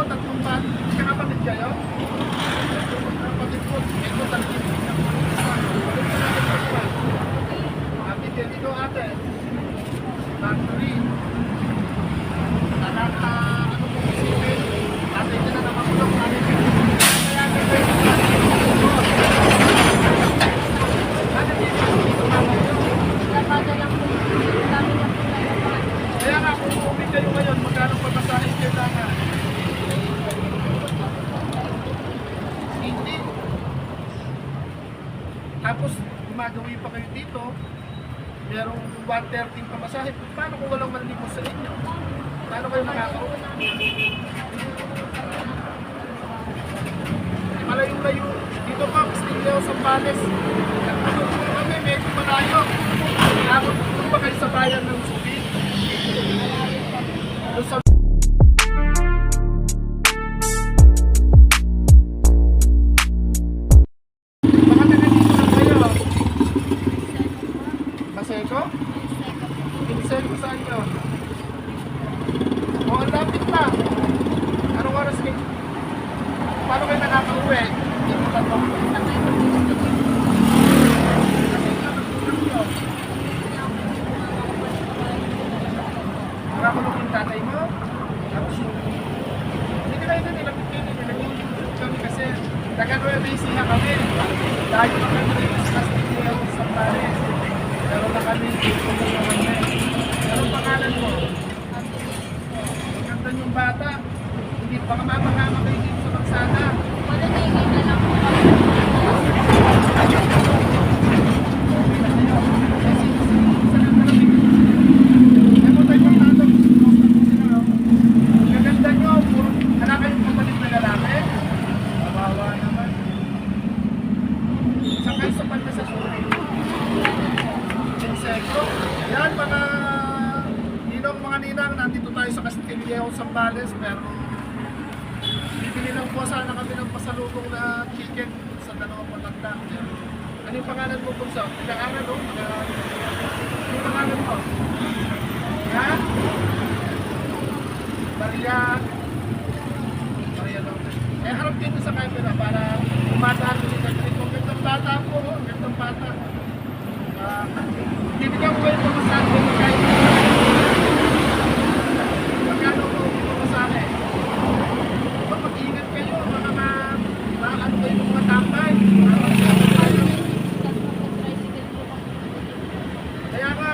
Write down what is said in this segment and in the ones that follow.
tatlong bat. Kakapatid kayo? Kapatid ko. Ito tatlong kapatid din. Ito ate. Factory. Nakaka, ano po isipin? Ate din na nakakulong. Ate din. Kaya ate din. Ate din. Kaya nga kung umig kayo ngayon, magkano pagkasahin kailangan? Hindi. Tapos, gumagawi pa kayo dito, merong 130 pamasahe. Paano kung walang manlimos sa inyo? Paano kayo makakauwi? Malayo-layo. Dito pa, Castillo, Zambales. Kami, medyo malayo. Tapos, kung ba kayo sa bayan ng Subi? Doon sa baka nandito na kayo. Maseko? Maseko saan nyo? O, ang lapit na. Anong oras kayo? Paano kayo nakaka-uwi? Dito ka to. Nakakulong yung tatay mo? Tapos yung... Hindi ka kayo doon, ilapit kayo doon. Nag-YouTube kami kasi taga-Nueva Ecija kami. Dahil na kami rin sa Castillo, Zambales. Pero na kami dito mo naman eh. Anong pangalan mo? Ganda yung bata. Hindi pa kamamahama kayo dito sa bagsada. Gaganda nyo, anak kayong kapatid na lalaki. Kawawa naman. Saan kayo sa panda sa Subi? Insekto. Yan mga ninong mga ninang, nandito tayo sa Castillo, Zambales, pero bibili lang po sana kami ng pasalubong na chicken sa dalawang matanda. Ano yung pangalan mo po sa? Pinaaral o? Ano yung pangalan mo? Ha? Maria. Maria lang. Eh, harap dito sa camera para umataan ko si Catherine. Kung gandang bata po, gandang bata. Bibigyan ko kayo po sa akin. Magkano po po sa akin? Mag-ingat kayo, mga ano kayo ng mga tambay. Kaya nga,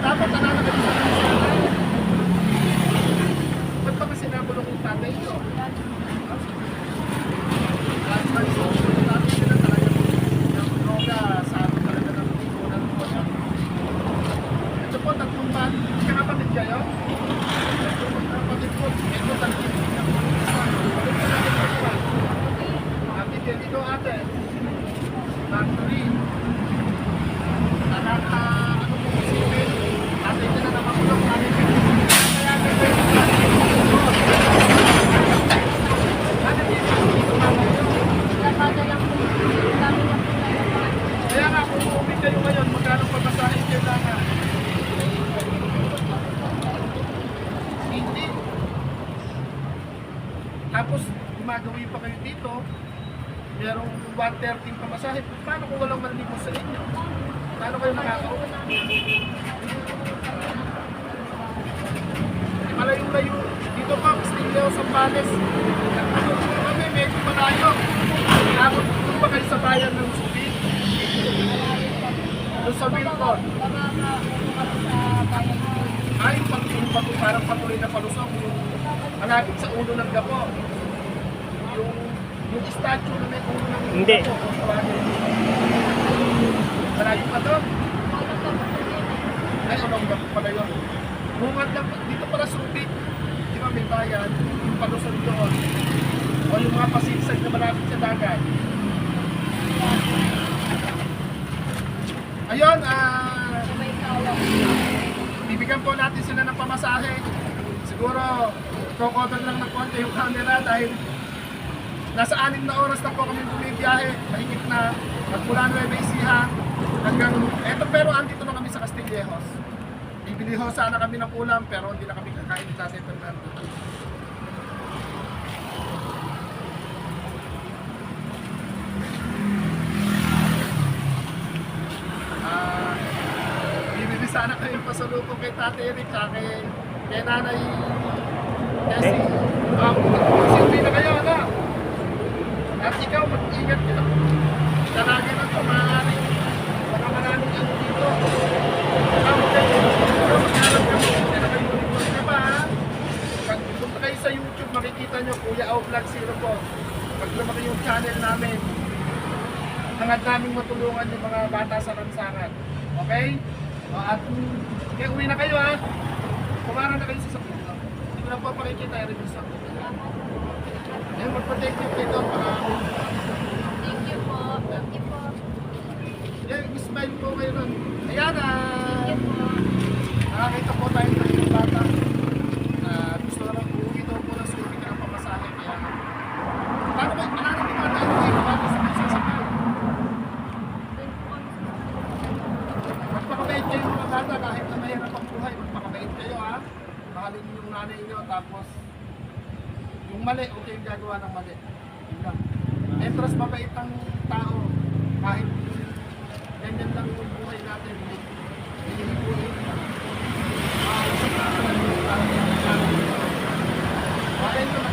dapat nananagal sa kanila. Ba't ba kasi nabulong yung tatay nyo? At sabi sila talaga ng droga, sabi talaga ng tikunan mo. Ito po, tatlong bat. Kakapatid kayo? Kapatid ko, ito tatlong ito ate, factory. Nakaka, ano po isipin? Ate din na nakakulong. Ate din. Kaya ate din. Ate din. Kaya nga kung umig kayo ngayon, magkano pagkasahin kailangan? Hindi. Tapos, gumagawi pa kayo dito, merong 130 pamasahe. Paano kung walang manlimos sa inyo? Paano kayo makakauwi? Malayo-layo. Dito pa, Castillo, Zambales. Kami, medyo malayo. Tapos, kung ba kayo sa bayan ng Subi? Doon sa Wilcon. Ay, parang patuloy na palusong. Malapit sa ulo ng gapo. Yung statue na may ulo ng Hindi. Malayo pa to? Ay, anong gapo pala yun? Bungad lang, dito pala Subi. Di ba may bayan? Yung palusong doon. O yung mga pasigsag na malapit sa dagat. Ayun, bibigyan po natin sila ng pamasahe. Siguro, cover lang ng konti yung camera dahil nasa 6 na oras na po kami bumibiyahe. Mahigit na magmula Nueva Ecija hanggang eto, pero andito na kami sa Castillejos. Bibili ho sana kami ng ulam pero hindi na kami kakain ni Tatay Fernando. Tate Eric, tsaka kay Nanay Tessie. Silbi na kayo, ano? At ikaw, mag-ingat ka. Talagin na ito, maaaring baka maraming ano dito. Baka maghanap ka mo, hindi na kayo uniform ka ba, ha? Pag punta kayo sa YouTube, makikita nyo, Kuya Au Vlog Zero po. Pag lumaki yung channel namin, hangad naming matulungan yung mga bata sa lansangan. Okay? At kaya uwi na kayo, ha? Kumara na kayo sa sakit. Hindi ko lang po pakikita, i-review sa sakit. Ayun, magpa-take you kayo doon para Thank you po. Thank you po. yeah, smile po kayo nun. Ayan, Thank you po. nakakita po tayo ng ibang bata na gusto na lang uuwi daw po ng school, hindi ka ng pamasahe. Kaya, paano ba, malalang yung mga tayo kayo bago sa mga sasakay? Magpakabait kayo mga bata kahit na mahirap ang buhay. Magpakabait kayo, ha? Mahalin niyo yung nanay niyo, tapos yung mali, okay yung gagawa ng mali. Yun lang. Entras mabait ang tao kahit ganyan lang yung buhay natin. Hindi po yun. Maayos ang tao. Maayos ang tao.